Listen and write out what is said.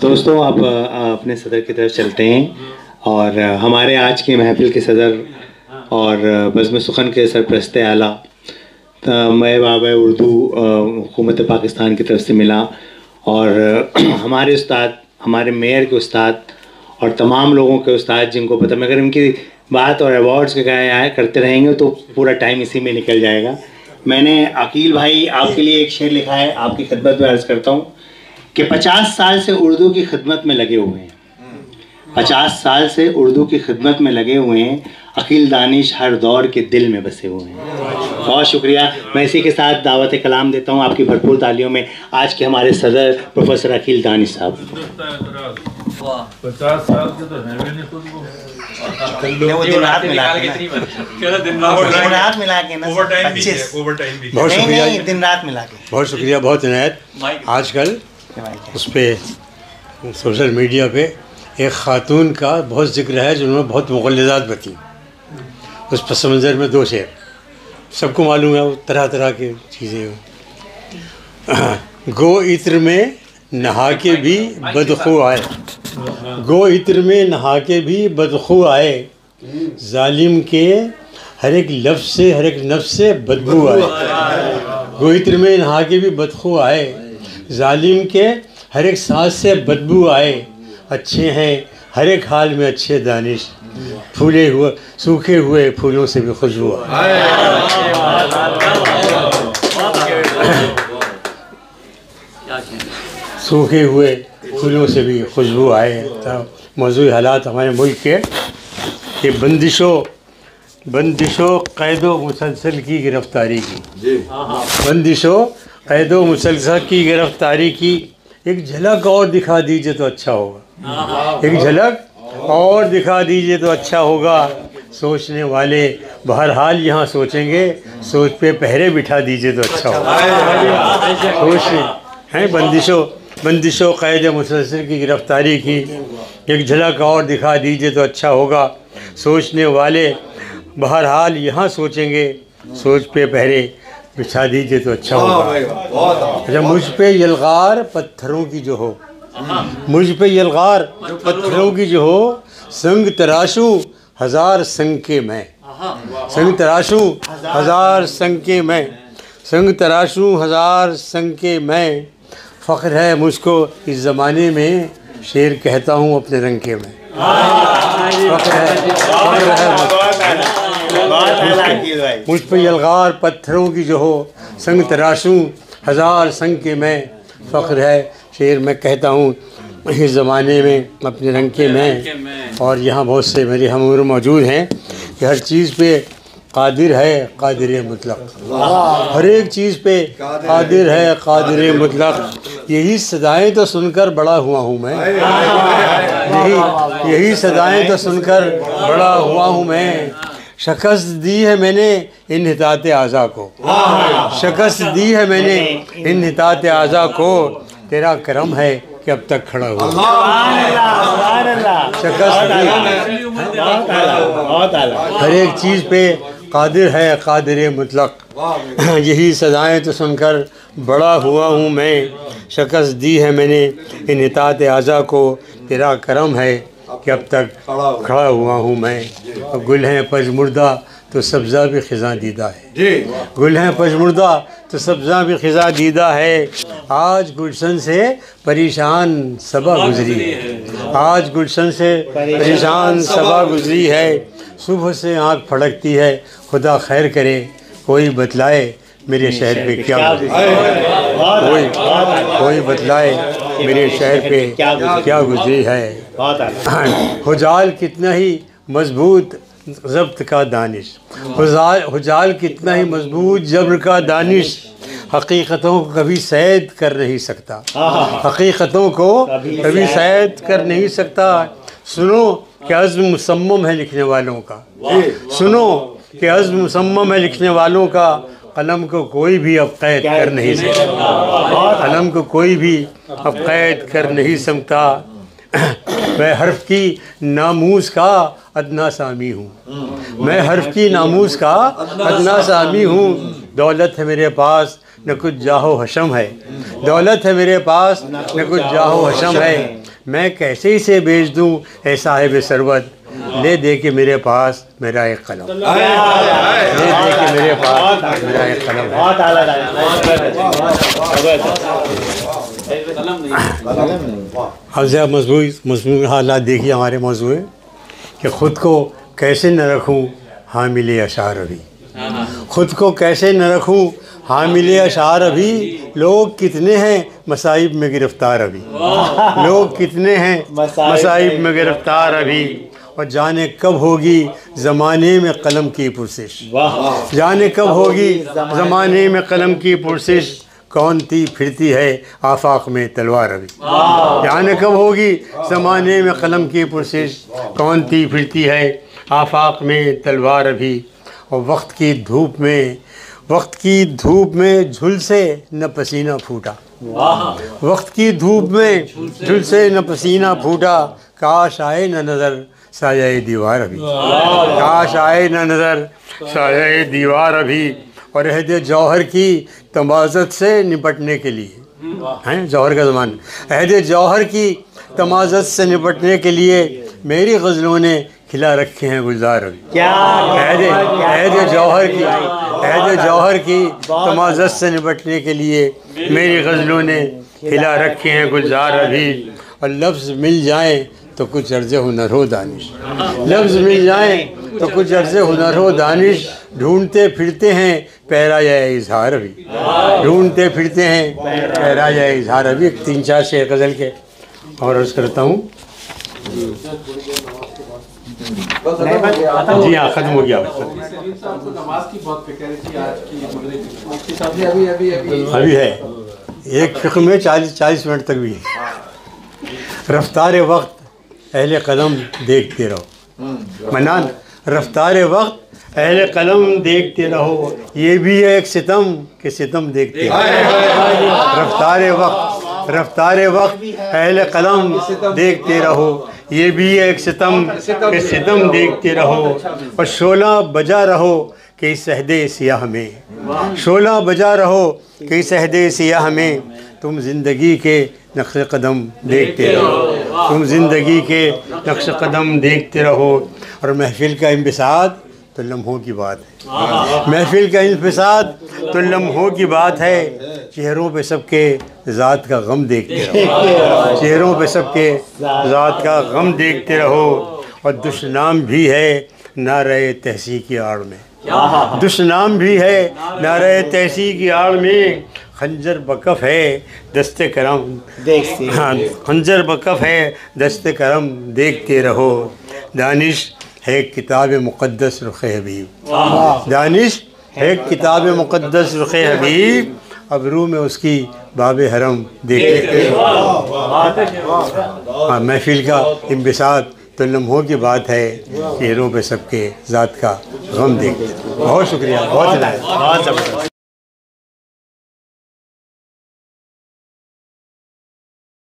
दोस्तों आप अपने सदर की तरफ चलते हैं और हमारे आज की महफिल के सदर और बज़्म सुखन के सरपरस्त आला मैं बाबा उर्दू हुकूमत पाकिस्तान की तरफ से मिला और हमारे उस्ताद, हमारे मेयर के उस्ताद और तमाम लोगों के उस्ताद जिनको पता, मगर इनकी बात और अवार्ड्स के करते रहेंगे तो पूरा टाइम इसी में निकल जाएगा। मैंने अकील भाई आपके लिए एक शेर लिखा है, आपकी खिदमत में अर्ज़ करता हूँ कि 50 साल से उर्दू की खिदमत में लगे हुए हैं, 50 साल से उर्दू की खिदमत में लगे हुए हैं। अकील दानिश हर दौर के दिल में बसे हुए हैं। बहुत शुक्रिया। मैं इसी के साथ दावत कलाम देता हूँ आपकी भरपूर तालियों में आज के हमारे सदर प्रोफेसर अकील दानिश साहब। 50 साल के तो है नहीं खुद को दिन रात मिला के ना, बहुत शुक्रिया, दिन रात मिला के। बहुत शुक्रिया, बहुत इनायत। आजकल उस पर सोशल मीडिया पे एक ख़ातून का बहुत जिक्र है जिन्होंने बहुत मुग़ल्लज़ात बती। उस पस मंज़र में 2 शेर सबको मालूम है, वो तरह तरह की चीज़ें। गो इत्र में नहा के भी बदखू आए, गो इत्र में नहा के भी बदखू आए, जालिम के हर एक लफ्ज़ से हर एक नफ्स से बदबू आए। गो इत्र में नहा के भी बदखू आए, जालिम के हर एक सांस से बदबू आए। अच्छे हैं हर एक हाल में अच्छे दानिश, फूले हुए सूखे हुए फूलों से भी खुशबू आए। सूखे हुए फूलों से भी खुशबू आए। तो मौजूद हालात हमारे मुल्क के कि बंदिशों क़ैदो मुसलसल की गिरफ़्तारी की, बंदिशों क़ैदो मुसलसल की गिरफ़्तारी की एक झलक और दिखा दीजिए तो अच्छा होगा, एक झलक और दिखा दीजिए तो अच्छा होगा। सोचने वाले बहरहाल यहाँ सोचेंगे, सोच पे पहरे बिठा दीजिए तो अच्छा होगा। सोच हैं बंदिशों क़ैद मुसलसल की गिरफ़्तारी की एक झलक और दिखा दीजिए तो अच्छा होगा। सोचने वाले बहरहाल यहाँ सोचेंगे, सोच पे पहरे बिछा दीजिए तो अच्छा होगा। अच्छा, मुझ पे यलगार पत्थरों की जो हो, मुझ पे यलगार पत्थरों की जो हो, संग तराशूं हज़ार संग के मैं, संग तराशूं हज़ार संग के मैं, संग तराशूं हज़ार संग के मैं। फ़ख्र है मुझको इस ज़माने में, शेर कहता हूँ अपने रंग के मैं। मुझ पर यलगार पत्थरों की जो हो, संग तराशूं हज़ार संग के मैं। फ़ख्र है शेर मैं कहता हूँ इस ज़माने में अपने रंग के मैं। और यहाँ बहुत से मेरे हमउम्र मौजूद हैं कि हर चीज़ पे कादिर है कादिर मुतलक, हर एक चीज़ पे कादिर है कादिर मुतलक। यही सदाएं तो सुनकर बड़ा हुआ हूँ मैं, यही सदाएं तो सुनकर बड़ा हुआ हूँ मैं। शिकस्त दी है मैंने इन हितात आज़ा को, शिकस्त दी है मैंने इन हितात आज़ा को, तेरा करम है कि अब तक खड़ा हुआ। शिकस्त दी हर एक चीज़ पे कादिर है कादिर मुतलक, यही सदाएं तो सुनकर बड़ा हुआ हूँ मैं। शिकस्त दी है मैंने इन हितात आज़ा को, तेरा करम है कि अब तक खड़ा हुआ हूँ मैं। गुल हैं पजमुर्दा तो सब्ज़ा भी ख़िज़ां दीदा है, गुल हैं पजमुर्दा तो सब्ज़ा भी ख़िज़ां दीदा है। आज गुलशन से परेशान सबा गुज़री है, आज गुलशन से परेशान सबा गुज़री है। सुबह से आँख फड़कती है खुदा खैर करे, कोई बतलाए मेरे शहर पे क्या कोई बतलाए मेरे शहर पे क्या गुजरी है। हुजाल कितना ही मजबूत ज़ब्त का दानिश, हुजाल कितना ही मजबूत जब्र का दानिश, हकीकतों को कभी सैद कर नहीं सकता, हकीकतों को कभी सैद कर नहीं सकता। सुनो कि अज़्म मुसम्मम है लिखने वालों का, सुनो कि अज़्म मुसम्मम है लिखने वालों का, कलम को कोई भी अब कैद कर नहीं सकता, कलम को कोई भी अब कैद कर नहीं सकता। मैं हर्फ की नामूस का अदना सामी हूँ, मैं हर्फ की नामूस का अदना सामी हूँ। दौलत है मेरे पास न कुछ जाहो हशम है, दौलत है मेरे पास न कुछ जाहो हशम है। मैं कैसे इसे बेच दूँ ए साहिब सरवत, ले दे के मेरे पास मेरा एक कलम, ले दे के मेरे पास मेरा एक कलम। बहुत आला अब ज़रा मजमून हालात देखिए हमारे मौजू है कि ख़ुद को कैसे न रखूँ हामिले अशार अभी, ख़ुद को कैसे न रखूँ हामिले अशार अभी। लोग कितने हैं मसाइब में गिरफ़्तार अभी, लोग कितने हैं मसाइब में गिरफ़्तार अभी। और जाने कब होगी ज़माने में कलम की पुरसिश, जाने कब होगी ज़माने में कलम की पुरसिश। कौन थी फिरती है आफाक में तलवार अभी, जाने कब होगी ज़माने में कलम की पुरसिश। कौन थी फिरती है आफाक में तलवार अभी। और वक्त की धूप में, वक्त की धूप में झुलसे न पसीना फूटा, वक्त की धूप में झुलसे न पसीना फूटा। काश आए न नज़र साये दीवार अभी, काश आए न नज़र साये दीवार अभी। और अहद जौहर की तमाज़त से निपटने के लिए हैं, जौहर का ज़माना, अहद जौहर की तमाज़त से निपटने के लिए मेरी गज़लों ने खिला रखे हैं गुलजार अभी। क्या अहद जौहर की, अहद जौहर की तमाज़त से निपटने के लिए मेरी गज़लों ने खिला रखे हैं गुलजार अभी। और लफ्ज़ मिल जाए तो कुछ अर्ज़े हुनर हो दानिश, लफ्ज़ मिल जाए तो कुछ अर्ज़े हुनर हो दानिश। ढूंढते फिरते हैं पैरा या इजहार अभी, ढूंढते फिरते हैं पैरा या इजहार अभी। 3-4 शेर गज़ल के और अर्ज़ करता हूँ। जी हाँ, ख़त्म हो गया। अभी है एक फ़िक्र में 40 मिनट तक भी है। रफ्तार वक्त अहले कलम देखते रहो मनान, रफ्तार वक्त अहले कलम देखते रहो। ये भी है एक सितम के सितम देखते रहो। रफ्तार वक्त अहले कलम देखते रहो। ये भी है एक सितम के सितम देखते रहो। और शोला बजा रहो कि इस सहदे सियाह में, शोला बजा रहो कि इस सहदे सियाह में। तुम ज़िंदगी के नक्श कदम देखते रहो, तुम ज़िंदगी के नक्श कदम देखते रहो। और महफिल का इंबिसात तो लम्हों की बात है, महफिल का इंबिसात तो लम्हों की बात है। चेहरों पे सबके ज़ात का गम देखते रहो, चेहरों पे सबके ज़ात का गम देखते रहो। और दुश्मनाम भी है नारे तहसी की आड़ में, दुश्मनाम भी है नारे तहसी की आड़ में। खंजर बकफ है दस्ते करम देखते, हाँ खंजर बकफ है दस्ते करम देखते रहो। दानिश है किताब मुक़द्दस रुख़ हबीब, दानिश है किताब मुक़द्दस रुख़ हबीब। अबरू में उसकी बाब हरम देखते रहो। हाँ, महफिल का इंबिसात तो लम्हों की बात है। चेहरों पे सबके ज़ात का गम देखते। बहुत शुक्रिया, बहुत ज़बरदस्त।